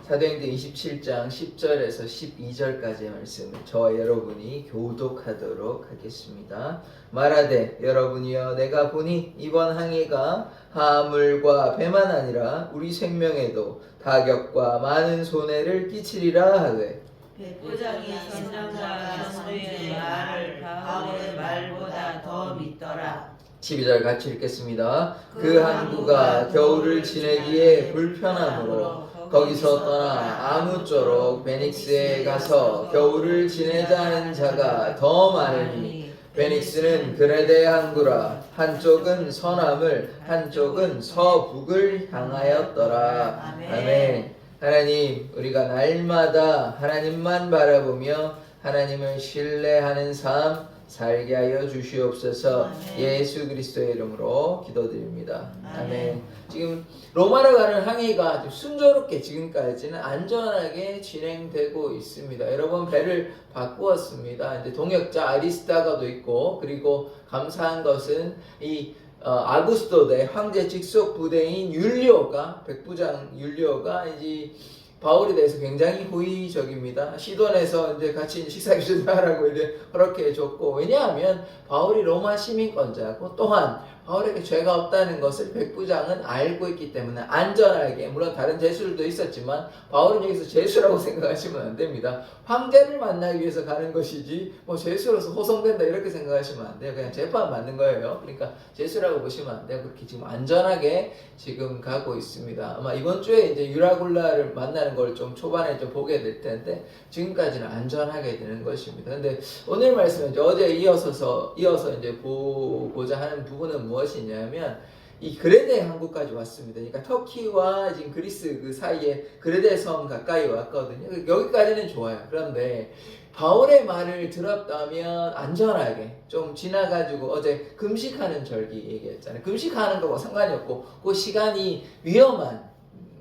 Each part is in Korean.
사도행전 27장 10절에서 12절까지의 말씀을 저와 여러분이 교독하도록 하겠습니다. 말하되 여러분이여 내가 보니 이번 항해가 화물과 배만 아니라 우리 생명에도 타격과 많은 손해를 끼치리라 하되 백부장이 선장과 선주의 말을 바울의 말보다 더 믿더라. 12절 같이 읽겠습니다. 그 항구가 겨울을 지내기에 불편하므로 거기서 떠나 아무쪼록 베닉스에 가서 겨울을 지내자 하는 자가 더 많으니 베닉스는 그레데 항구라. 한쪽은 서남을 한쪽은 서북을 향하였더라. 아멘. 하나님, 우리가 날마다 하나님만 바라보며 하나님을 신뢰하는 삶 살게 하여 주시옵소서. 아멘. 예수 그리스도의 이름으로 기도드립니다. 아멘. 지금 로마로 가는 항해가 아주 순조롭게 지금까지는 안전하게 진행되고 있습니다. 여러 번 배를 바꾸었습니다. 이제 동역자 아리스타가도 있고, 그리고 감사한 것은 이 아구스토데 황제 직속 부대인 율리오가, 백부장 율리오가 이제 바울에 대해서 굉장히 호의적입니다. 시돈에서 이제 같이 식사 교제하라고 이제 허락해 줬고, 왜냐하면 바울이 로마 시민권자고 또한 바울에게 죄가 없다는 것을 백부장은 알고 있기 때문에 안전하게, 물론 다른 죄수들도 있었지만 바울은 여기서 죄수라고 생각하시면 안 됩니다. 황제를 만나기 위해서 가는 것이지 뭐 죄수로서 호송된다 이렇게 생각하시면 안 돼요. 그냥 재판 받는 거예요. 그러니까 죄수라고 보시면 안 돼요. 그렇게 지금 안전하게 지금 가고 있습니다. 아마 이번 주에 이제 유라굴라를 만나는 걸 좀 초반에 좀 보게 될 텐데 지금까지는 안전하게 되는 것입니다. 근데 오늘 말씀은 이제 어제 이어서 이제 보고자 하는 부분은 무엇이냐면 이 그레데 항구까지 왔습니다. 그러니까 터키와 지금 그리스 그 사이에 그레데 섬 가까이 왔거든요. 여기까지는 좋아요. 그런데 바울의 말을 들었다면 안전하게 좀 지나가지고, 어제 금식하는 절기 얘기했잖아요. 금식하는 거와 상관이 없고 그 시간이 위험한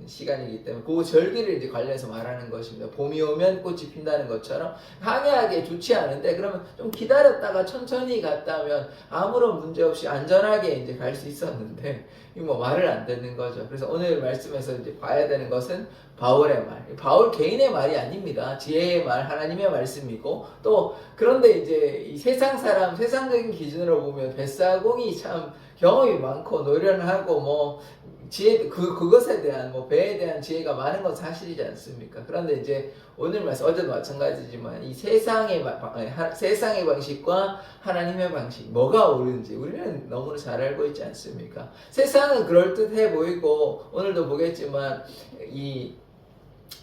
시간이기 때문에 그 절기를 이제 관련해서 말하는 것입니다. 봄이 오면 꽃이 핀다는 것처럼 항해하기에 좋지 않은데, 그러면 좀 기다렸다가 천천히 갔다면 아무런 문제 없이 안전하게 이제 갈 수 있었는데 이 뭐 말을 안 듣는 거죠. 그래서 오늘 말씀에서 이제 봐야 되는 것은 바울의 말, 바울 개인의 말이 아닙니다. 지혜의 말, 하나님의 말씀이고, 또 그런데 이제 이 세상 사람, 세상적인 기준으로 보면 뱃사공이 참 경험이 많고 노련하고 뭐 지혜, 그것에 대한 뭐 배에 대한 지혜가 많은 건 사실이지 않습니까? 그런데 이제 오늘 말씀, 어제도 마찬가지지만 이 세상의 방식과 하나님의 방식 뭐가 옳은지 우리는 너무나 잘 알고 있지 않습니까? 세상은 그럴듯해 보이고, 오늘도 보겠지만 이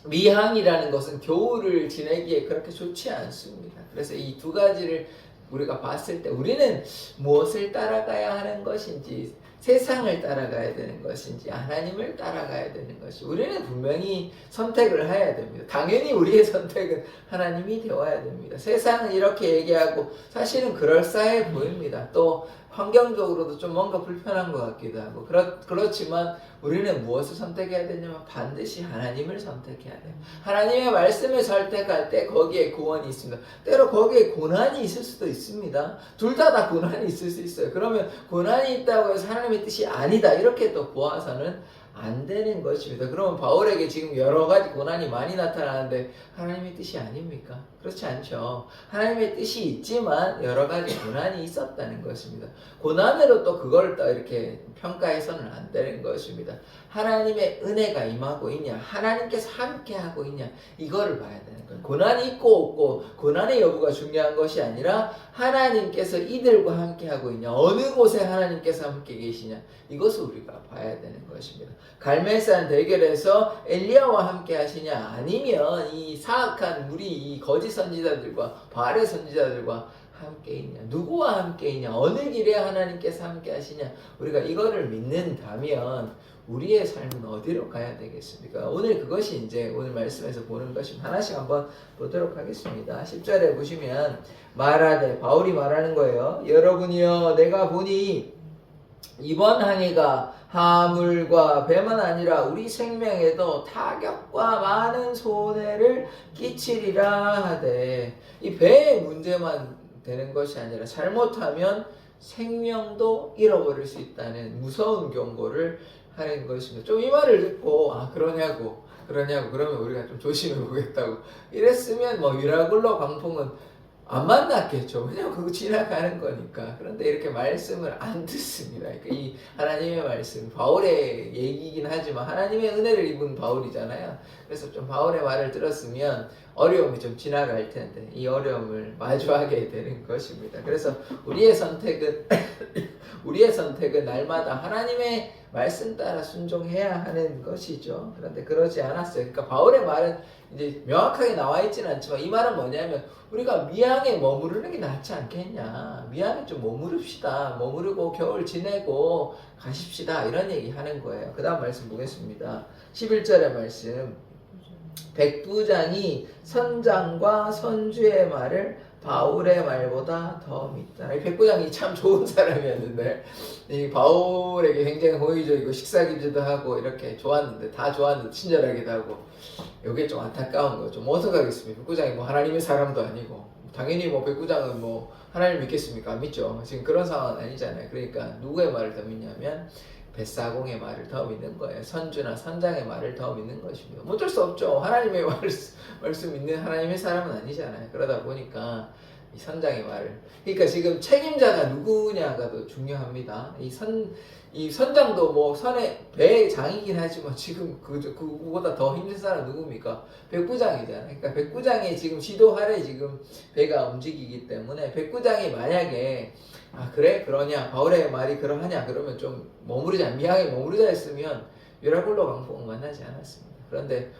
미항이라는 것은 겨울을 지내기에 그렇게 좋지 않습니다. 그래서 이 두 가지를 우리가 봤을 때 우리는 무엇을 따라가야 하는 것인지, 세상을 따라가야 되는 것인지 하나님을 따라가야 되는 것이, 우리는 분명히 선택을 해야 됩니다. 당연히 우리의 선택은 하나님이 되어야 됩니다. 세상은 이렇게 얘기하고 사실은 그럴싸해 보입니다. 또 환경적으로도 좀 뭔가 불편한 것 같기도 하고, 그렇지만 우리는 무엇을 선택해야 되냐면 반드시 하나님을 선택해야 돼요. 하나님의 말씀을 선택할 때 거기에 구원이 있습니다. 때로 거기에 고난이 있을 수도 있습니다. 둘 다 고난이 있을 수 있어요. 그러면 고난이 있다고 해서 하나님의 뜻이 아니다 이렇게 또 보아서는 안 되는 것입니다. 그러면 바울에게 지금 여러 가지 고난이 많이 나타나는데 하나님의 뜻이 아닙니까? 그렇지 않죠. 하나님의 뜻이 있지만 여러 가지 고난이 있었다는 것입니다. 고난으로 또 그걸 또 이렇게 평가해서는 안 되는 것입니다. 하나님의 은혜가 임하고 있냐, 하나님께서 함께하고 있냐, 이거를 봐야 되는 거예요. 고난이 있고 없고 고난의 여부가 중요한 것이 아니라 하나님께서 이들과 함께하고 있냐, 어느 곳에 하나님께서 함께 계시냐, 이것을 우리가 봐야 되는 것입니다. 갈멜산 대결에서 엘리야와 함께 하시냐, 아니면 이 사악한 우리 이 거짓 선지자들과 바알의 선지자들과 함께 있냐, 누구와 함께 있냐, 어느 길에 하나님께서 함께 하시냐, 우리가 이거를 믿는다면 우리의 삶은 어디로 가야 되겠습니까? 오늘 그것이 이제 오늘 말씀에서 보는 것이, 하나씩 한번 보도록 하겠습니다. 10절에 보시면 말하되, 바울이 말하는 거예요. 여러분이여 내가 보니 이번 항해가 화물과 배만 아니라 우리 생명에도 타격과 많은 손해를 끼치리라 하되, 이 배의 문제만 되는 것이 아니라 잘못하면 생명도 잃어버릴 수 있다는 무서운 경고를 하는 것입니다. 좀 이 말을 듣고 그러냐고 그러냐고. 그러면 우리가 좀 조심해 보겠다고. 이랬으면 뭐 미라클로 광풍은 안 만났겠죠. 왜냐면 그거 지나가는 거니까. 그런데 이렇게 말씀을 안 듣습니다. 그러니까 이 하나님의 말씀, 바울의 얘기긴 하지만 하나님의 은혜를 입은 바울이잖아요. 그래서 좀 바울의 말을 들었으면 어려움이 좀 지나갈 텐데 이 어려움을 마주하게 되는 것입니다. 그래서 우리의 선택은 우리의 선택은 날마다 하나님의 말씀 따라 순종해야 하는 것이죠. 그런데 그러지 않았어요. 그러니까 바울의 말은 이제 명확하게 나와 있지는 않지만 이 말은 뭐냐면 우리가 미항에 머무르는 게 낫지 않겠냐. 미항에 좀 머무릅시다. 머무르고 겨울 지내고 가십시다. 이런 얘기 하는 거예요. 그 다음 말씀 보겠습니다. 11절의 말씀. 백부장이 선장과 선주의 말을 바울의 말보다 더 믿다. 이 백부장이 참 좋은 사람이었는데 이 바울에게 굉장히 호의적이고 식사기지도 하고 이렇게 좋았는데 다 좋았는데 친절하기도 하고 이게 좀 안타까운 거죠. 뭐 어떡하겠습니까? 백부장이 뭐 하나님의 사람도 아니고 당연히 뭐 백부장은 뭐 하나님 믿겠습니까? 안 믿죠. 지금 그런 상황은 아니잖아요. 그러니까 누구의 말을 더 믿냐면 벳사공의 말을 더 믿는 거예요. 선주나 선장의 말을 더 믿는 것입니다. 어쩔 수 없죠. 하나님의 말씀 믿는 하나님의 사람은 아니잖아요. 그러다 보니까 이 선장의 말을. 그러니까 지금 책임자가 누구냐가 더 중요합니다. 이 선장도 뭐 배의 장이긴 하지만 지금 그보다 더 힘든 사람 누굽니까? 백부장이잖아요. 그러니까 백부장이 지금 지도 아래 지금 배가 움직이기 때문에 백부장이 만약에 그래? 그러냐? 바울의 말이 그러하냐? 그러면 좀 미항에 머무르자 했으면 유라굴로 광풍은 만나지 않았습니다. 그런데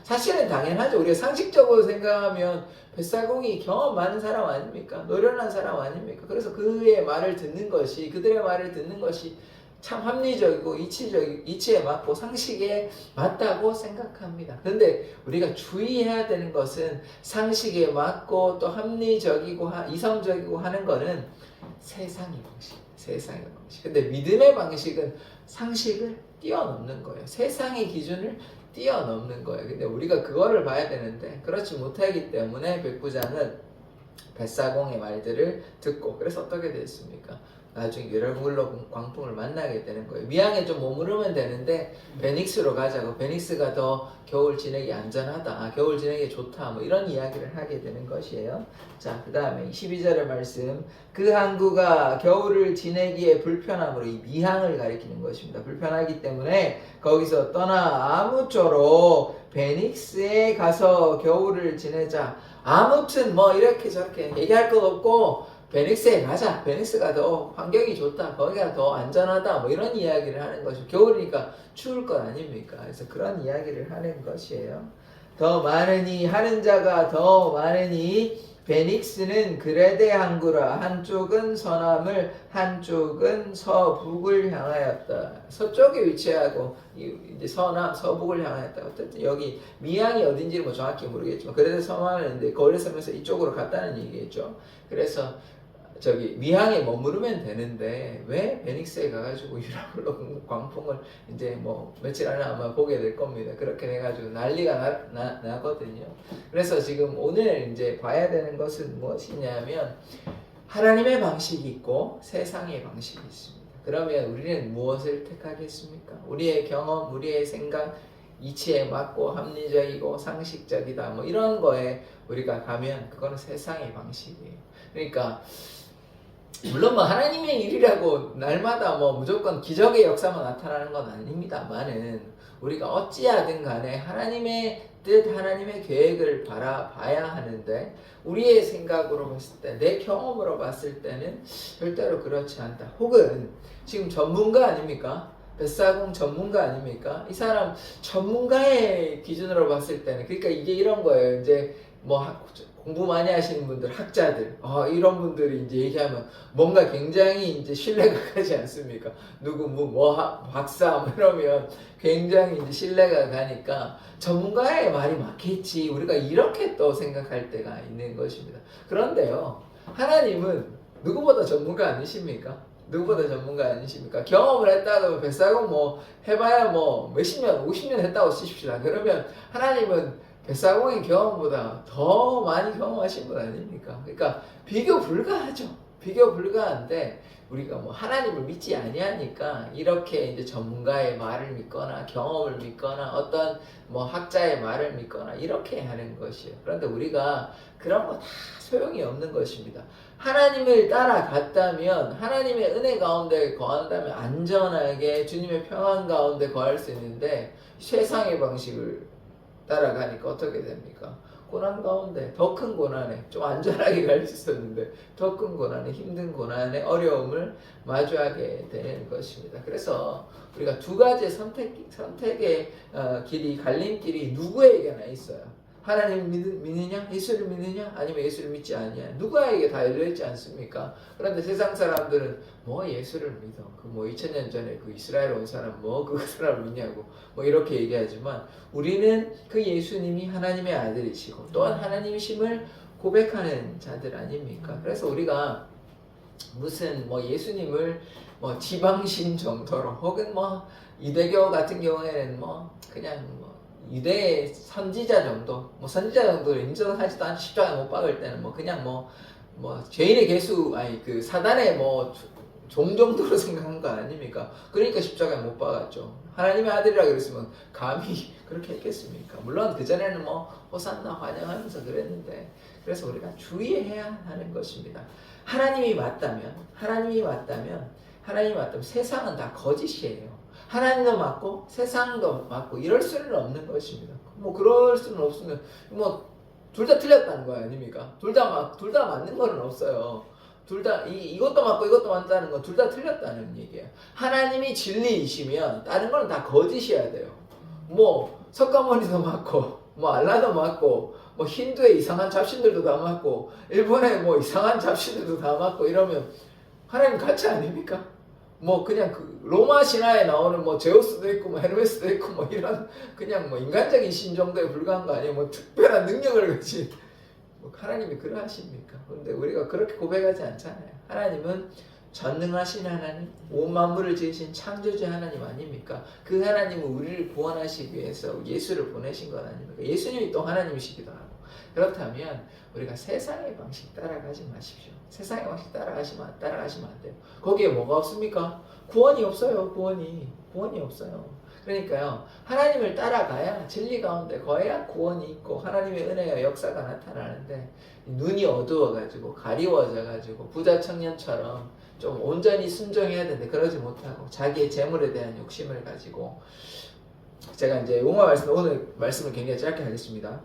사실은 당연하죠. 우리가 상식적으로 생각하면 벳사공이 경험 많은 사람 아닙니까? 노련한 사람 아닙니까? 그래서 그들의 말을 듣는 것이 참 합리적이고 이치에 맞고 상식에 맞다고 생각합니다. 그런데 우리가 주의해야 되는 것은 상식에 맞고 또 합리적이고 이성적이고 하는 거는 세상의 방식. 근데 믿음의 방식은 상식을 뛰어넘는 거예요. 세상의 기준을 뛰어넘는 거예요. 근데 우리가 그거를 봐야 되는데 그렇지 못하기 때문에 백부장은 벳사공의 말들을 듣고 그래서 어떻게 됐습니까? 나중에 유라굴로 광풍을 만나게 되는 거예요. 미항에 좀 머무르면 되는데 베닉스로 가자고. 베닉스가 더 겨울 지내기 안전하다. 겨울 지내기 좋다. 뭐 이런 이야기를 하게 되는 것이에요. 자, 그 다음에 12절의 말씀. 그 항구가 겨울을 지내기에 불편함으로 이 미항을 가리키는 것입니다. 불편하기 때문에 거기서 떠나 아무쪼록 베닉스에 가서 겨울을 지내자. 아무튼 뭐 이렇게 저렇게 얘기할 것 없고 베닉스에 가자. 베닉스가 더 환경이 좋다. 거기가 더 안전하다. 뭐 이런 이야기를 하는 것이고 겨울이니까 추울 것 아닙니까? 그래서 그런 이야기를 하는 것이에요. 더 많으니 하는 자가 더 많으니 베닉스는 그레데 항구라. 한쪽은 서남을 한쪽은 서북을 향하였다. 서쪽에 위치하고 이제 서북을 향하였다. 어쨌든 여기 미항이 어딘지는 뭐 정확히 모르겠지만 그레데 서남인데 거리서면서 이쪽으로 갔다는 얘기겠죠. 그래서 미항에 머무르면 되는데 왜 베닉스에 가가지고 유라굴로 광풍을 이제 뭐 며칠 안에 아마 보게 될 겁니다. 그렇게 돼가지고 난리가 나거든요. 그래서 지금 오늘 이제 봐야 되는 것은 무엇이냐면 하나님의 방식이 있고 세상의 방식이 있습니다. 그러면 우리는 무엇을 택하겠습니까? 우리의 경험, 우리의 생각, 이치에 맞고 합리적이고 상식적이다 뭐 이런 거에 우리가 가면 그거는 세상의 방식이에요. 그러니까 물론 뭐 하나님의 일이라고 날마다 뭐 무조건 기적의 역사만 나타나는 건 아닙니다만은 우리가 어찌하든 간에 하나님의 뜻, 하나님의 계획을 바라봐야 하는데 우리의 생각으로 봤을 때, 내 경험으로 봤을 때는 절대로 그렇지 않다. 혹은 지금 전문가 아닙니까? 벳사공 전문가 아닙니까? 이 사람 전문가의 기준으로 봤을 때는 그러니까 이게 이런 거예요. 이제 뭐 공부 많이 하시는 분들, 학자들, 이런 분들이 이제 얘기하면 뭔가 굉장히 이제 신뢰가 가지 않습니까? 누구 박사 이러면 굉장히 이제 신뢰가 가니까 전문가의 말이 맞겠지. 우리가 이렇게 또 생각할 때가 있는 것입니다. 그런데요, 하나님은 누구보다 전문가 아니십니까? 누구보다 전문가 아니십니까? 경험을 했다고 뱃사공 뭐 해봐야 뭐 몇십 년, 50년 했다고 치십시다. 그러면 하나님은 뱃사공의 경험보다 더 많이 경험하신 분 아닙니까? 그러니까 비교 불가하죠. 비교 불가한데 우리가 뭐 하나님을 믿지 아니하니까 이렇게 이제 전문가의 말을 믿거나 경험을 믿거나 어떤 뭐 학자의 말을 믿거나 이렇게 하는 것이에요. 그런데 우리가 그런 거 다 소용이 없는 것입니다. 하나님을 따라갔다면 하나님의 은혜 가운데 거한다면 안전하게 주님의 평안 가운데 거할 수 있는데 세상의 방식을 따라가니까 어떻게 됩니까? 고난 가운데 더 큰 고난에 좀 안전하게 갈 수 있었는데 더 큰 고난에 힘든 고난에 어려움을 마주하게 되는 것입니다. 그래서 우리가 두 가지 선택의 길이 갈림길이 누구에게나 있어요. 하나님 믿느냐? 예수를 믿느냐? 아니면 예수를 믿지 않느냐? 누구에게 다 열려있지 않습니까? 그런데 세상 사람들은 뭐 예수를 믿어. 그 뭐 2000년 전에 그 이스라엘 온 사람 뭐 그 사람을 믿냐고 뭐 이렇게 얘기하지만 우리는 그 예수님이 하나님의 아들이시고 또한 하나님이심을 고백하는 자들 아닙니까? 그래서 우리가 무슨 뭐 예수님을 뭐 지방신 정도로 혹은 뭐 유대교 같은 경우에는 뭐 그냥 뭐 유대 선지자 정도, 뭐 선지자 정도를 인정하지도 않고 십자가에 못 박을 때는 뭐 그냥 뭐 죄인의 개수 아니 그 사단의 뭐 종 정도로 생각한 거 아닙니까? 그러니까 십자가에 못 박았죠. 하나님의 아들이라 그랬으면 감히 그렇게 했겠습니까? 물론 그 전에는 뭐 호산나 환영하면서 그랬는데 그래서 우리가 주의해야 하는 것입니다. 하나님이 맞다면 세상은 다 거짓이에요. 하나님도 맞고 세상도 맞고 이럴 수는 없는 것입니다. 뭐 그럴 수는 없으면 뭐 둘 다 틀렸다는 거 아닙니까? 둘 다 맞는 거는 없어요. 둘 다 이것도 맞고 이것도 맞다는 건 둘 다 틀렸다는 얘기예요. 하나님이 진리이시면 다른 거는 다 거짓이어야 돼요. 뭐 석가모니도 맞고 뭐 알라도 맞고 뭐 힌두의 이상한 잡신들도 다 맞고 일본의 뭐 이상한 잡신들도 다 맞고 이러면 하나님 가치 아닙니까? 뭐 그냥 그 로마 신화에 나오는 뭐 제우스도 있고 뭐 헤르메스도 있고 뭐 이런 그냥 뭐 인간적인 신 정도에 불과한 거 아니에요? 뭐 특별한 능력을 가진 뭐 하나님이 그러하십니까? 그런데 우리가 그렇게 고백하지 않잖아요. 하나님은 전능하신 하나님, 온 만물을 지으신 창조주 하나님 아닙니까? 그 하나님은 우리를 구원하시기 위해서 예수를 보내신 것 아닙니까? 예수님이 또 하나님이시기도 하고. 그렇다면 우리가 세상의 방식 따라가지 마십시오. 세상의 방식 따라가시면 안 돼요. 거기에 뭐가 없습니까? 구원이 없어요. 구원이 없어요. 그러니까요, 하나님을 따라가야 진리 가운데 거야 구원이 있고 하나님의 은혜와 역사가 나타나는데 눈이 어두워가지고 가리워져가지고 부자 청년처럼 좀 온전히 순종해야 되는데 그러지 못하고 자기의 재물에 대한 욕심을 가지고 제가 이제 오늘 말씀을 굉장히 짧게 하겠습니다.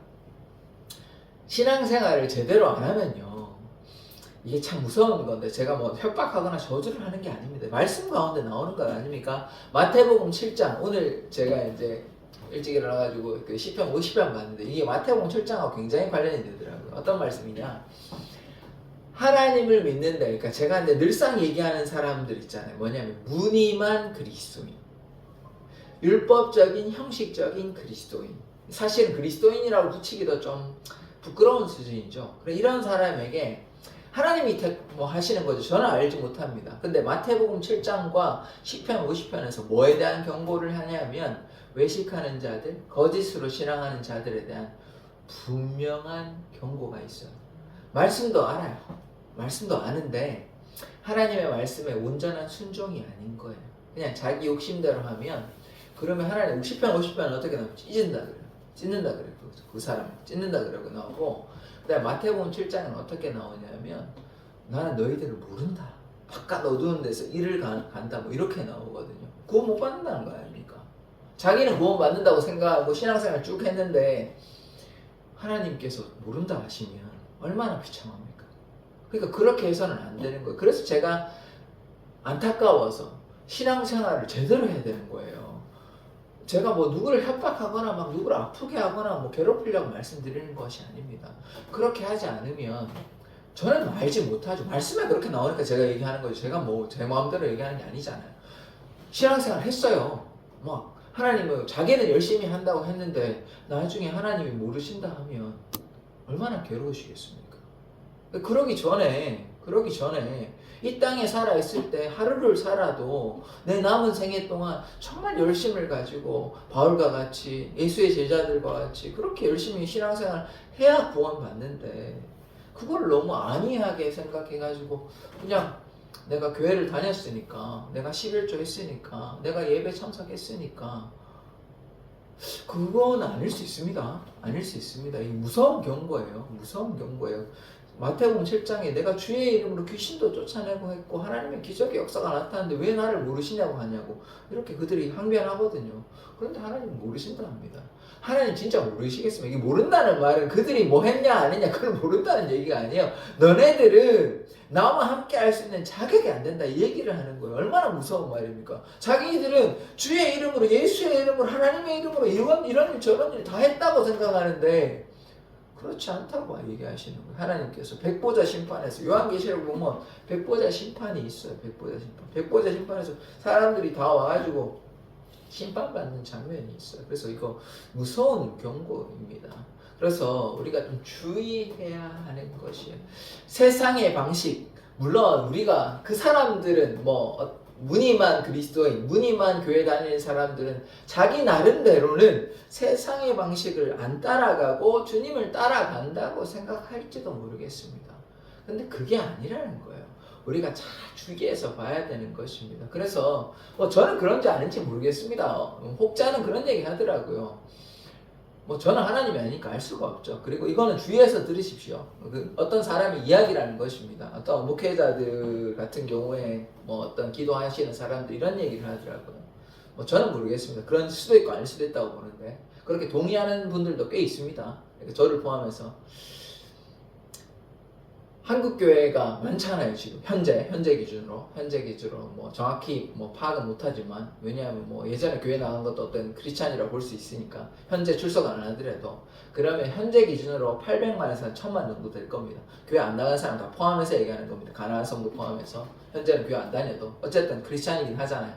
신앙생활을 제대로 안 하면요, 이게 참 무서운 건데 제가 뭐 협박하거나 저주를 하는 게 아닙니다. 말씀 가운데 나오는 것 아닙니까? 마태복음 7장 오늘 제가 이제 일찍 일어나가지고 그 시편 50편 봤는데 이게 마태복음 7장하고 굉장히 관련이 되더라고요. 어떤 말씀이냐? 하나님을 믿는다. 그러니까 제가 이제 늘상 얘기하는 사람들 있잖아요. 뭐냐면 무늬만 그리스도인, 율법적인 형식적인 그리스도인. 사실은 그리스도인이라고 붙이기도 좀 부끄러운 수준이죠. 이런 사람에게 하나님이 뭐 하시는 거죠. 저는 알지 못합니다. 근데 마태복음 7장과 시편 50편에서 뭐에 대한 경고를 하냐면 외식하는 자들, 거짓으로 신앙하는 자들에 대한 분명한 경고가 있어요. 말씀도 알아요. 말씀도 아는데 하나님의 말씀에 온전한 순종이 아닌 거예요. 그냥 자기 욕심대로 하면 그러면 하나님 10편 50편은 어떻게 나오면 찢는다 그래요. 그 사람 찢는다 그러고 나오고, 그다음에 마태복음 7장은 어떻게 나오냐면 나는 너희들을 모른다. 바깥 어두운 데서 일을 간다. 뭐 이렇게 나오거든요. 구원 못 받는다는 거 아닙니까? 자기는 구원 받는다고 생각하고 신앙생활 쭉 했는데 하나님께서 모른다 하시면 얼마나 비참합니까? 그러니까 그렇게 해서는 안 되는 거예요. 그래서 제가 안타까워서 신앙생활을 제대로 해야 되는 거예요. 제가 뭐 누구를 협박하거나 막 누구를 아프게 하거나 뭐 괴롭히려고 말씀드리는 것이 아닙니다. 그렇게 하지 않으면 저는 알지 못하죠. 말씀에 그렇게 나오니까 제가 얘기하는 거죠. 제가 뭐 제 마음대로 얘기하는 게 아니잖아요. 신앙생활 했어요. 막 하나님은 자기는 열심히 한다고 했는데 나중에 하나님이 모르신다 하면 얼마나 괴로우시겠습니까? 그러기 전에 이 땅에 살아있을 때 하루를 살아도 내 남은 생애 동안 정말 열심을 가지고 바울과 같이 예수의 제자들과 같이 그렇게 열심히 신앙생활 해야 구원받는데 그걸 너무 안이하게 생각해가지고 그냥 내가 교회를 다녔으니까, 내가 11조 했으니까, 내가 예배 참석했으니까, 그건 아닐 수 있습니다. 아닐 수 있습니다. 이 무서운 경고예요. 무서운 경고예요. 마태복음 7장에 내가 주의 이름으로 귀신도 쫓아내고 했고 하나님의 기적의 역사가 나타났는데 왜 나를 모르시냐고 하냐고 이렇게 그들이 항변하거든요. 그런데 하나님 모르신다 합니다. 하나님 진짜 모르시겠습니까? 이게 모른다는 말은 그들이 뭐 했냐 안 했냐 그걸 모른다는 얘기가 아니에요. 너네들은 나와 함께 할 수 있는 자격이 안 된다 이 얘기를 하는 거예요. 얼마나 무서운 말입니까? 자기들은 주의 이름으로, 예수의 이름으로, 하나님의 이름으로 이런 일 저런 일 다 했다고 생각하는데 그렇지 않다고 얘기하시는 거예요. 하나님께서 백보자 심판에서, 요한계시록 보면 백보자 심판이 있어요. 백보자 심판. 백보자 심판에서 사람들이 다 와가지고 심판받는 장면이 있어요. 그래서 이거 무서운 경고입니다. 그래서 우리가 좀 주의해야 하는 것이에요. 세상의 방식, 물론 우리가 그 사람들은 뭐 무늬만 그리스도인, 무늬만 교회 다니는 사람들은 자기 나름대로는 세상의 방식을 안 따라가고 주님을 따라간다고 생각할지도 모르겠습니다. 근데 그게 아니라는 거예요. 우리가 잘 주의해서 봐야 되는 것입니다. 그래서 저는 그런지 아닌지 모르겠습니다. 혹자는 그런 얘기 하더라고요. 저는 하나님이 아니니까 알 수가 없죠. 그리고 이거는 주의해서 들으십시오. 어떤 사람이 이야기라는 것입니다. 어떤 목회자들 같은 경우에 어떤 기도하시는 사람들 이런 얘기를 하더라고요. 저는 모르겠습니다. 그런 수도 있고 아닐 수도 있다고 보는데 그렇게 동의하는 분들도 꽤 있습니다. 저를 포함해서. 한국 교회가 많잖아요, 지금. 현재 기준으로 정확히 파악은 못하지만, 왜냐하면 예전에 교회 나간 것도 어떤 크리스찬이라고 볼 수 있으니까, 현재 출석 안 하더라도, 그러면 현재 기준으로 800만에서 1000만 정도 될 겁니다. 교회 안 나간 사람 다 포함해서 얘기하는 겁니다. 가나안 성도 포함해서. 현재는 교회 안 다녀도, 어쨌든 크리스찬이긴 하잖아요.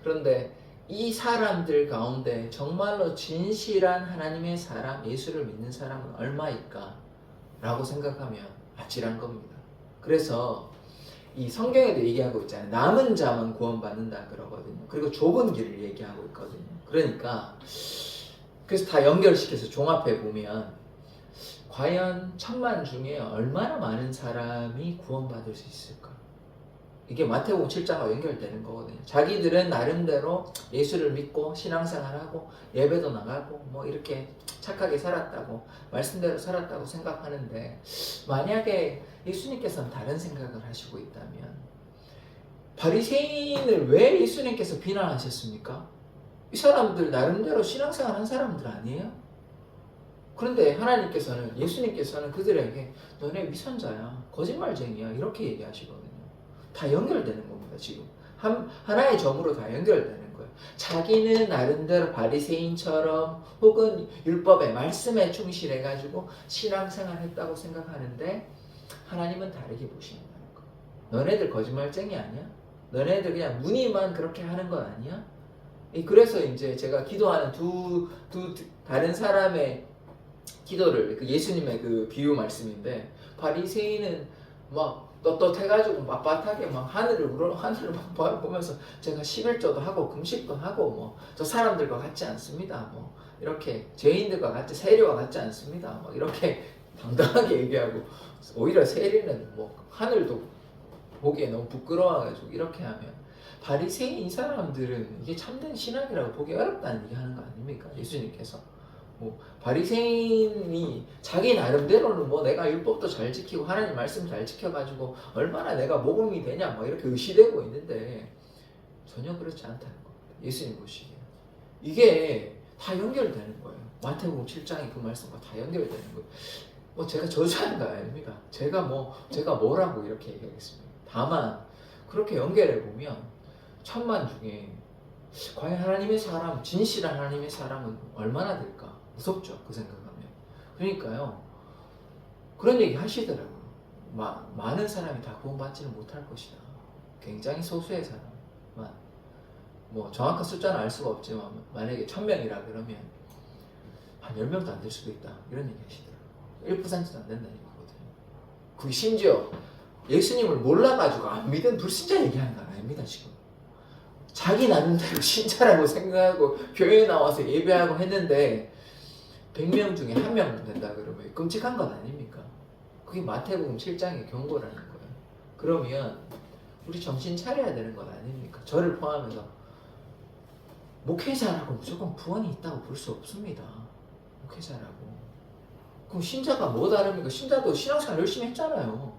그런데 이 사람들 가운데 정말로 진실한 하나님의 사람, 예수를 믿는 사람은 얼마일까? 라고 생각하면, 아찔한 겁니다. 그래서 이 성경에도 얘기하고 있잖아요. 남은 자만 구원받는다 그러거든요. 그리고 좁은 길을 얘기하고 있거든요. 그러니까 그래서 다 연결시켜서 종합해 보면 과연 1000만 중에 얼마나 많은 사람이 구원받을 수 있을까? 이게 마태복음 7장과 연결되는 거거든요. 자기들은 나름대로 예수를 믿고 신앙생활하고 예배도 나가고 이렇게 착하게 살았다고, 말씀대로 살았다고 생각하는데, 만약에 예수님께서는 다른 생각을 하시고 있다면, 바리새인을 왜 예수님께서 비난하셨습니까? 이 사람들 나름대로 신앙생활 한 사람들 아니에요? 그런데 하나님께서는, 예수님께서는 그들에게 너네 위선자야, 거짓말쟁이야 이렇게 얘기하시거든요. 다 연결되는 겁니다. 지금 하나의 점으로 다 연결되는 거예요. 자기는 나름대로 바리새인처럼 혹은 율법의 말씀에 충실해가지고 신앙생활 했다고 생각하는데 하나님은 다르게 보시는 거예요. 너네들 거짓말쟁이 아니야? 너네들 그냥 무늬만 그렇게 하는 건 아니야? 그래서 이제 제가 기도하는 두 다른 사람의 기도를, 예수님의 그 비유 말씀인데, 바리새인은 막 떳떳해가지고 빳빳하게 하늘을 보면서 제가 11조도 하고 금식도 하고 저 사람들과 같지 않습니다. 이렇게 죄인들과 같이, 세리와 같지 않습니다. 이렇게 당당하게 얘기하고, 오히려 세리는 하늘도 보기에 너무 부끄러워가지고 이렇게 하면, 바리새인 이 사람들은 이게 참된 신학이라고 보기 어렵다는 얘기 하는 거 아닙니까? 예수님께서. 바리새인이 자기 나름대로는 내가 율법도 잘 지키고 하나님 말씀 잘 지켜가지고 얼마나 내가 모범이 되냐 이렇게 의시되고 있는데 전혀 그렇지 않다는 겁니다. 예수님 보시기에 이게 다 연결되는 거예요. 마태복음 7장의 그 말씀과 다 연결되는 거예요. 제가 저주하는 거 아닙니다. 제가 뭐라고 이렇게 얘기하겠습니다. 다만 그렇게 연결해 보면 1000만 중에 과연 하나님의 사람, 진실한 하나님의 사람은 얼마나 될까? 무섭죠, 그 생각하면. 그러니까요, 그런 얘기 하시더라고요. 많은 사람이 다 구원받지는 못할 것이다. 굉장히 소수의 사람만. 정확한 숫자는 알 수가 없지만, 만약에 1000명이라 그러면 한 10명도 안 될 수도 있다. 이런 얘기 하시더라고요. 1%도 안 된다는 얘기거든요. 그게 심지어 예수님을 몰라가지고 안 믿은 불신자 얘기하는 건 아닙니다, 지금. 자기 나름대로 신자라고 생각하고 교회에 나와서 예배하고 했는데 100명 중에 1명도 된다 그러면 끔찍한 건 아닙니까? 그게 마태복음 7장의 경고라는 거예요. 그러면 우리 정신 차려야 되는 것 아닙니까? 저를 포함해서 목회자라고 무조건 구원이 있다고 볼 수 없습니다. 목회자라고. 그럼 신자가 뭐 다릅니까? 신자도 신앙생활 열심히 했잖아요.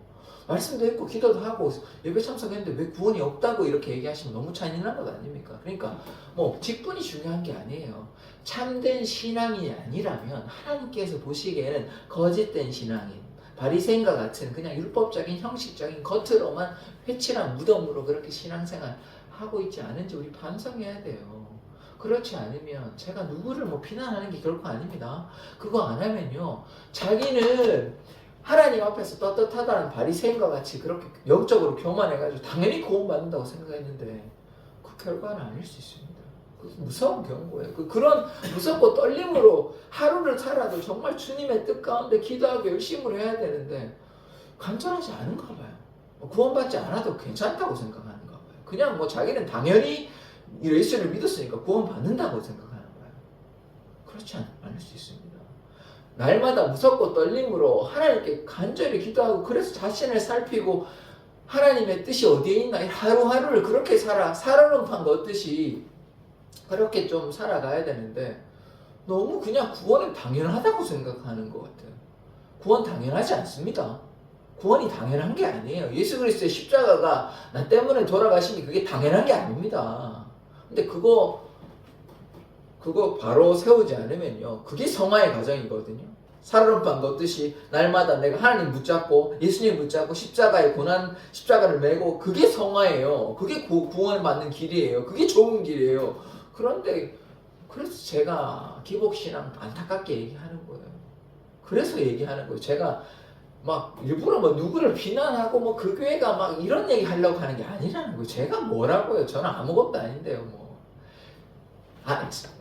말씀도 했고 기도도 하고 예배 참석했는데 왜 구원이 없다고 이렇게 얘기하시면 너무 잔인한 것 아닙니까? 그러니까 뭐 직분이 중요한 게 아니에요. 참된 신앙이 아니라면 하나님께서 보시기에는 거짓된 신앙인, 바리새인과 같은 그냥 율법적인 형식적인 겉으로만 회칠한 무덤으로 그렇게 신앙생활 하고 있지 않은지 우리 반성해야 돼요. 그렇지 않으면 제가 누구를 뭐 비난하는 게 결코 아닙니다. 그거 안 하면요, 자기는 하나님 앞에서 떳떳하다는 바리새인과 같이 그렇게 영적으로 교만해가지고 당연히 구원받는다고 생각했는데 그 결과는 아닐 수 있습니다. 그 무서운 경고예요. 그런 무섭고 떨림으로 하루를 살아도 정말 주님의 뜻 가운데 기도하고 열심히 해야 되는데 간절하지 않은가 봐요. 구원받지 않아도 괜찮다고 생각하는가 봐요. 그냥 뭐 자기는 당연히 예수를 믿었으니까 구원받는다고 생각하는 거예요. 그렇지 않을 수 있습니다. 날마다 무섭고 떨림으로 하나님께 간절히 기도하고 그래서 자신을 살피고 하나님의 뜻이 어디에 있나 하루하루를 그렇게 살얼음판 넣듯이 그렇게 좀 살아가야 되는데 너무 그냥 구원은 당연하다고 생각하는 것 같아요. 구원 당연하지 않습니다. 구원이 당연한 게 아니에요. 예수 그리스도의 십자가가 나 때문에 돌아가심이 그게 당연한 게 아닙니다. 근데 그거 바로 세우지 않으면요, 그게 성화의 과정이거든요. 살얼음판 넣듯이 날마다 내가 하나님 붙잡고 예수님 붙잡고 십자가의 고난 십자가를 메고 그게 성화예요. 그게 구원 받는 길이에요. 그게 좋은 길이에요. 그런데 그래서 제가 기복신앙 안타깝게 얘기하는 거예요. 그래서 얘기하는 거예요. 제가 막 일부러 뭐 누구를 비난하고 뭐 그 교회가 막 이런 얘기 하려고 하는 게 아니라는 거예요. 제가 뭐라고요? 저는 아무것도 아닌데요, 뭐.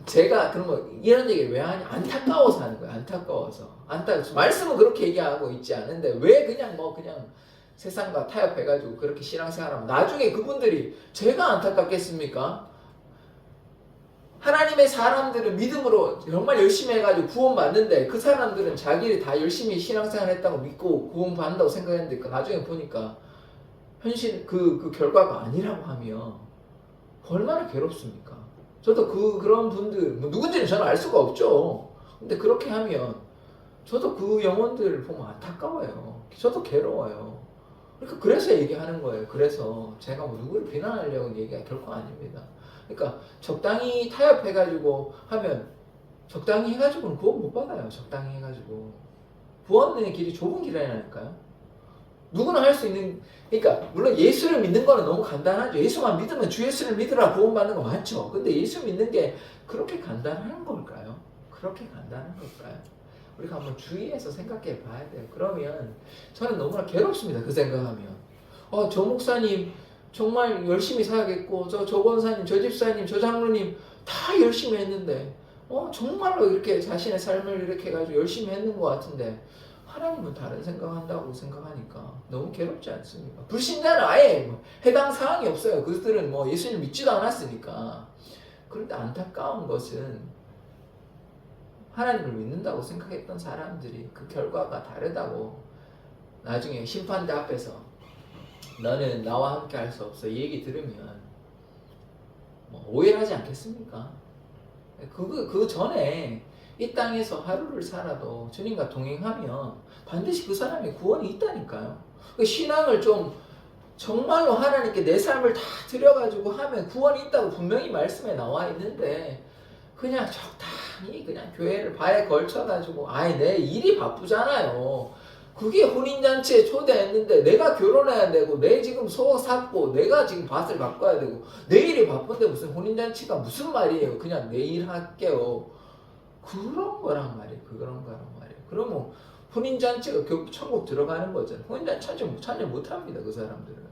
제가 그러면 이런 얘기를 왜 하냐? 안타까워서 하는 거예요. 안타까워서. 말씀은 그렇게 얘기하고 있지 않은데 왜 그냥 그냥 세상과 타협해가지고 그렇게 신앙생활하면 나중에 그분들이 제가 안타깝겠습니까? 하나님의 사람들은 믿음으로 정말 열심히 해가지고 구원받는데 그 사람들은 자기를 다 열심히 신앙생활 했다고 믿고 구원받는다고 생각했는데 나중에 보니까 현실 그 결과가 아니라고 하면 얼마나 괴롭습니까? 저도 그런 분들 뭐 누군지는 저는 알 수가 없죠. 근데 그렇게 하면 저도 그 영혼들을 보면 안타까워요. 저도 괴로워요. 그러니까 그래서 얘기하는 거예요. 그래서 제가 뭐 누구를 비난하려고 얘기가 결코 아닙니다. 그러니까 적당히 타협해가지고 하면 적당히 해가지고는 구원 못 받아요. 적당히 해가지고 구원의 길이 좁은 길이라니까요. 누구나 할 수 있는, 그러니까 물론 예수를 믿는 거는 너무 간단하죠. 예수만 믿으면 주 예수를 믿으라 구원받는 거 맞죠. 근데 예수 믿는 게 그렇게 간단한 걸까요? 그렇게 간단한 걸까요? 우리가 한번 주의해서 생각해 봐야 돼요. 그러면 저는 너무나 괴롭습니다. 그 생각하면 저 목사님 정말 열심히 살겠고 저 권사님, 저 집사님, 저 장로님 다 열심히 했는데 정말로 이렇게 자신의 삶을 이렇게 해가지고 열심히 했는 것 같은데 하나님은 다른 생각한다고 생각하니까 너무 괴롭지 않습니까? 불신자는 아예 해당 사항이 없어요. 그들은 예수님 믿지도 않았으니까. 그런데 안타까운 것은 하나님을 믿는다고 생각했던 사람들이 그 결과가 다르다고 나중에 심판대 앞에서 너는 나와 함께 할 수 없어 이 얘기 들으면 오해를 하지 않겠습니까? 그 전에 이 땅에서 하루를 살아도 주님과 동행하면 반드시 그 사람의 구원이 있다니까요. 신앙을 좀 정말로 하나님께 내 삶을 다 드려가지고 하면 구원이 있다고 분명히 말씀에 나와 있는데 그냥 적당히 그냥 교회를 발에 걸쳐가지고 내 일이 바쁘잖아요. 그게 혼인잔치에 초대했는데 내가 결혼해야 되고 내 지금 소 샀고 내가 지금 밭을 바꿔야 되고 내일이 바쁜데 무슨 혼인잔치가 무슨 말이에요. 그냥 내일 할게요. 그런 거란 말이에요. 그러면 혼인잔치가 결국 천국 들어가는 거잖아요. 혼인잔치 참여 못합니다. 그 사람들은.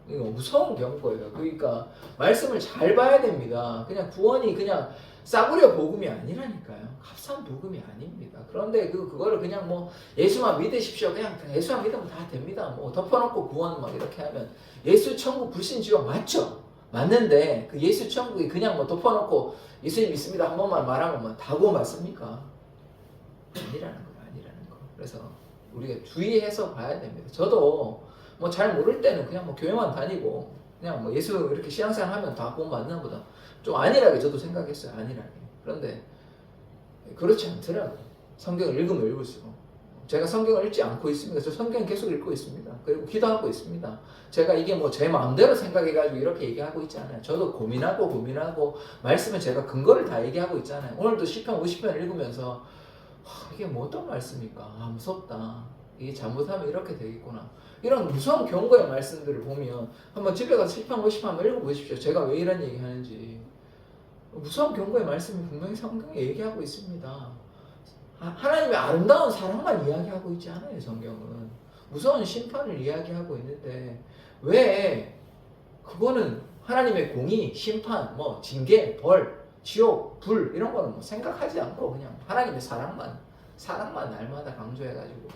이거 무서운 경고예요. 그러니까 말씀을 잘 봐야 됩니다. 그냥 구원이 그냥 싸구려 복음이 아니라니까요. 값싼 복음이 아닙니다. 그런데 그거를 그냥 예수만 믿으십시오. 그냥 예수만 믿으면 다 됩니다. 덮어놓고 구원 이렇게 하면 예수 천국 불신 지옥 맞죠? 맞는데 그 예수 천국이 그냥 덮어놓고 예수님 믿습니다 한 번만 말하면 다 구원 받습니까? 아니라는 거. 그래서 우리가 주의해서 봐야 됩니다. 저도 뭐 잘 모를 때는 그냥 뭐 교회만 다니고 그냥 뭐 예수 이렇게 신앙생활 하면 다 구원 받나 보다 좀 안일하게 저도 생각했어요. 안일하게. 그런데 그렇지 않더라고요. 성경을 읽으면 읽을수록 제가 성경을 읽지 않고 있습니다. 저 성경 계속 읽고 있습니다. 그리고 기도하고 있습니다. 제가 이게 뭐 제 마음대로 생각해가지고 이렇게 얘기하고 있지 않아요. 저도 고민하고 말씀에 제가 근거를 다 얘기하고 있잖아요. 오늘도 시편 50편 읽으면서 이게 뭐 어떤 말씀입니까? 무섭다. 이게 잘못하면 이렇게 되겠구나. 이런 무서운 경고의 말씀들을 보면 한번 집에 가서 시편 50편 한번 읽어보십시오. 제가 왜 이런 얘기 하는지. 무서운 경고의 말씀이 분명히 성경에 얘기하고 있습니다. 하나님의 아름다운 사랑만 이야기하고 있지 않아요. 성경은 무서운 심판을 이야기하고 있는데 왜 그거는 하나님의 공의, 심판, 뭐 징계, 벌, 지옥, 불 이런 거는 뭐 생각하지 않고 그냥 하나님의 사랑만 날마다 강조해가지고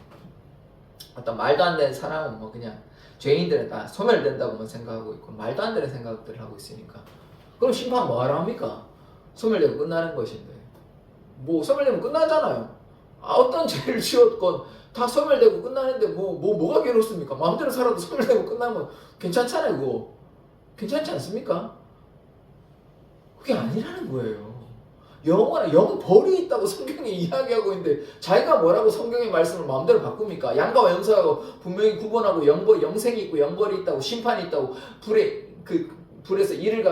어떤 말도 안 되는 사랑은 뭐 그냥 죄인들은 다 소멸된다고만 생각하고 있고 말도 안 되는 생각들을 하고 있으니까 그럼 심판 뭐하러 합니까? 소멸되고 끝나는 것인데 뭐 소멸되면 끝나잖아요. 어떤 죄를 지었건 다 소멸되고 끝나는데 뭐가 괴롭습니까? 마음대로 살아도 소멸되고 끝나면 괜찮잖아요. 그거 괜찮지 않습니까? 그게 아니라는 거예요. 영 벌이 있다고 성경에 이야기하고 있는데 자기가 뭐라고 성경의 말씀을 마음대로 바꿉니까? 양과 염소하고 분명히 구분하고 영생이 있고 영벌이 있다고 심판이 있다고 불에서 이를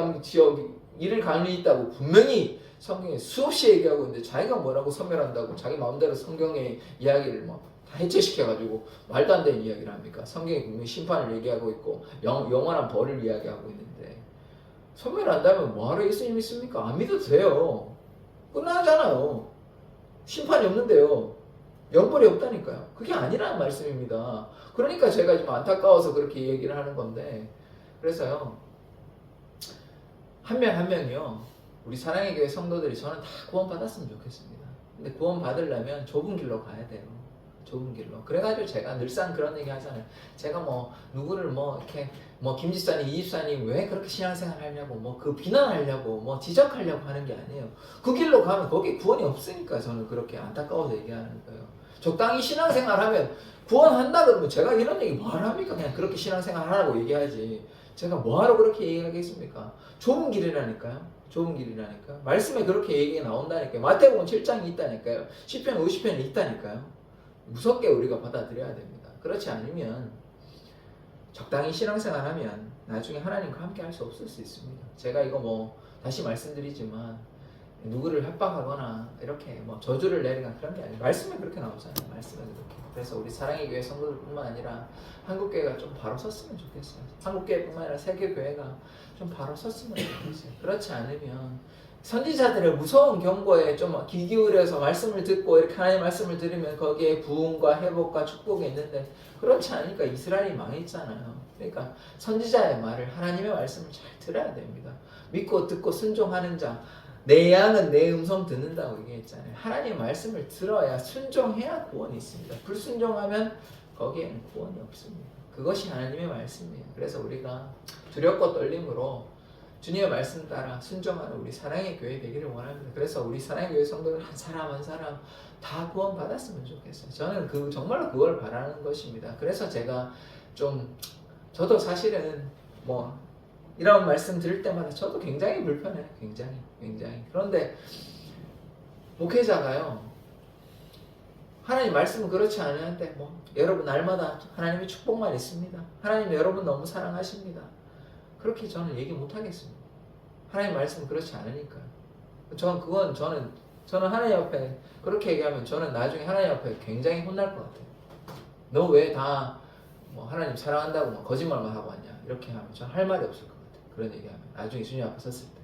감이 있다고 분명히 성경에 수없이 얘기하고 있는데 자기가 뭐라고 소멸한다고 자기 마음대로 성경의 이야기를 뭐 다 해체시켜가지고 말도 안 되는 이야기를 합니까? 성경이 분명히 심판을 얘기하고 있고 영원한 벌을 이야기하고 있는데 소멸한다면 뭐하러 예수님 믿습니까? 안 믿어도 돼요. 끝나잖아요. 심판이 없는데요. 영벌이 없다니까요. 그게 아니라는 말씀입니다. 그러니까 제가 좀 안타까워서 그렇게 얘기를 하는 건데 그래서요. 한 명 한 명이요. 우리 사랑의 교회 성도들이 저는 다 구원 받았으면 좋겠습니다. 근데 구원 받으려면 좁은 길로 가야 돼요. 좁은 길로. 그래가지고 제가 늘상 그런 얘기 하잖아요. 제가 뭐 누구를 뭐 이렇게 뭐 김집사님, 이집사님 왜 그렇게 신앙생활 하냐고 뭐 그 비난하려고 뭐 지적하려고 하는 게 아니에요. 그 길로 가면 거기 구원이 없으니까 저는 그렇게 안타까워서 얘기하는 거예요. 적당히 신앙생활 하면 구원한다 그러면 제가 이런 얘기 뭐하러 합니까? 그냥 그렇게 신앙생활 하라고 얘기하지. 제가 뭐하러 그렇게 얘기하겠습니까? 좁은 길이라니까요. 좁은 길이라니까. 말씀에 그렇게 얘기가 나온다니까요. 마태복음 7장이 있다니까요. 시편 50편이 있다니까요. 무섭게 우리가 받아들여야 됩니다. 그렇지 않으면 적당히 신앙생활하면 나중에 하나님과 함께 할 수 없을 수 있습니다. 제가 이거 뭐 다시 말씀드리지만 누구를 협박하거나 이렇게 뭐 저주를 내리거나 그런 게 아니에요. 말씀에 그렇게 나오잖아요. 말씀에 그렇게. 그래서 우리 사랑의 교회 성도들뿐만 아니라 한국교회가 좀 바로 섰으면 좋겠어요. 한국교회뿐만 아니라 세계교회가 좀 바로 섰으면 좋겠어요. 그렇지 않으면 선지자들의 무서운 경고에 좀 귀 기울여서 말씀을 듣고 이렇게 하나님의 말씀을 들으면 거기에 부흥과 회복과 축복이 있는데 그렇지 않으니까 이스라엘이 망했잖아요. 그러니까 선지자의 말을 하나님의 말씀을 잘 들어야 됩니다. 믿고 듣고 순종하는 자 내 양은 내 음성 듣는다고 얘기했잖아요. 하나님의 말씀을 들어야 순종해야 구원이 있습니다. 불순종하면 거기에는 구원이 없습니다. 그것이 하나님의 말씀이에요. 그래서 우리가 두렵고 떨림으로 주님의 말씀 따라 순종하는 우리 사랑의 교회 되기를 원합니다. 그래서 우리 사랑의 교회 성도들 한 사람 한 사람 다 구원 받았으면 좋겠어요. 저는 정말로 그걸 바라는 것입니다. 그래서 제가 저도 사실은 뭐 이런 말씀 들을 때마다 저도 굉장히 불편해요. 굉장히. 그런데 목회자가요. 하나님 말씀은 그렇지 않은데 뭐 여러분 날마다 하나님의 축복만 있습니다. 하나님 여러분 너무 사랑하십니다. 그렇게 저는 얘기 못 하겠습니다. 하나님 말씀은 그렇지 않으니까요. 저는 하나님 앞에 그렇게 얘기하면 저는 나중에 하나님 앞에 굉장히 혼날 것 같아요. 너 왜 다 뭐 하나님 사랑한다고 막 거짓말만 하고 왔냐 이렇게 하면 저는 할 말이 없을 것 같아요. 그런 얘기하면 나중에 주님 앞에 섰을 때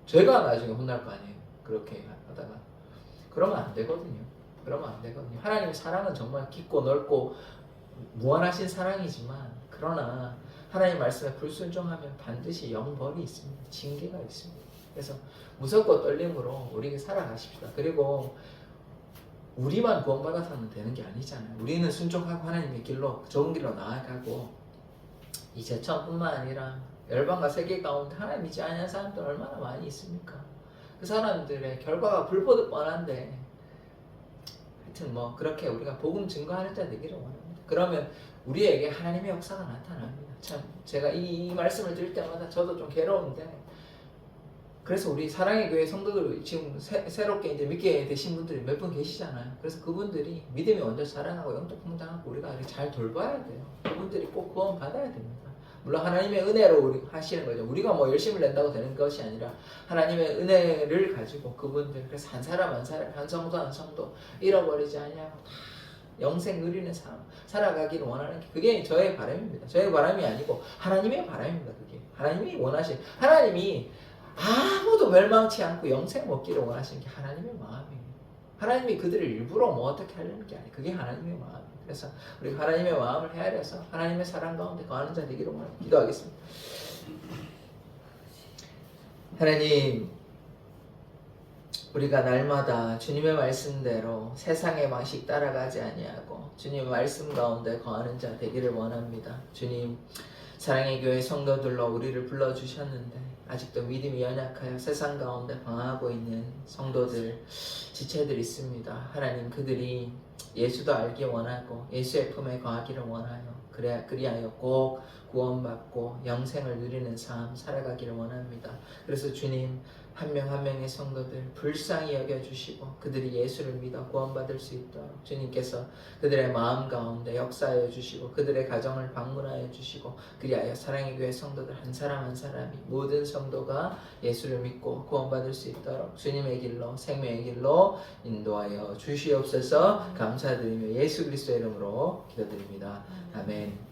제가 나중에 혼날 거 아니에요. 그렇게 하다가 그러면 안 되거든요. 하나님의 사랑은 정말 깊고 넓고 무한하신 사랑이지만 그러나 하나님 말씀에 불순종하면 반드시 영벌이 있습니다. 징계가 있습니다. 그래서 무섭고 떨림으로 우리에게 살아가십시다. 그리고 우리만 구원받아서는 되는 게 아니잖아요. 우리는 순종하고 하나님의 길로 좋은 길로 나아가고 이 제천뿐만 아니라 열방과 세계 가운데 하나님 믿지 않는 사람들 얼마나 많이 있습니까? 그 사람들의 결과가 불보듯 뻔한데 하여튼 뭐 그렇게 우리가 복음 증거하는 자 되기를 원합니다. 그러면 우리에게 하나님의 역사가 나타납니다. 참 제가 이 말씀을 드릴 때마다 저도 좀 괴로운데, 그래서 우리 사랑의 교회 성도들 지금 새롭게 이제 믿게 되신 분들이 몇 분 계시잖아요. 그래서 그분들이 믿음이 먼저 자라나고 영적 성장하고 우리가 이렇게 잘 돌봐야 돼요. 그분들이 꼭 구원 받아야 됩니다. 물론 하나님의 은혜로 우리 하시는 거죠. 우리가 뭐 열심을 낸다고 되는 것이 아니라 하나님의 은혜를 가지고 그분들, 그래서 한 사람 한 사람, 한 성도 한 성도 잃어버리지 않냐고 다 영생 누리는 삶 살아가기를 원하는 게, 그게 저의 바람입니다. 저의 바람이 아니고 하나님의 바람입니다. 그게 하나님이 원하신, 하나님이 아무도 멸망치 않고 영생 얻기를 원하시는 게 하나님의 마음이에요. 하나님이 그들을 일부러 뭐 어떻게 하려는 게 아니에요. 그게 하나님의 마음이에요. 그래서 우리가 하나님의 마음을 헤아려서 하나님의 사랑 가운데 거하는 자 되기를 원합니다. 기도하겠습니다. 하나님, 우리가 날마다 주님의 말씀대로 세상의 방식 따라가지 아니하고 주님의 말씀 가운데 거하는 자 되기를 원합니다. 주님, 사랑의 교회 성도들로 우리를 불러주셨는데 아직도 믿음이 연약하여 세상 가운데 방황하고 있는 성도들, 지체들 있습니다. 하나님, 그들이 예수도 알기 원하고 예수의 품에 거하기를 원하여 그리하여 꼭 구원받고 영생을 누리는 삶 살아가기를 원합니다. 그래서 주님, 한 명 한 명의 성도들 불쌍히 여겨주시고 그들이 예수를 믿어 구원받을 수 있도록 주님께서 그들의 마음 가운데 역사하여 주시고 그들의 가정을 방문하여 주시고, 그리하여 사랑의 교회 성도들 한 사람 한 사람이, 모든 성도가 예수를 믿고 구원받을 수 있도록 주님의 길로, 생명의 길로 인도하여 주시옵소서. 감사드리며 예수 그리스도의 이름으로 기도드립니다. 아멘.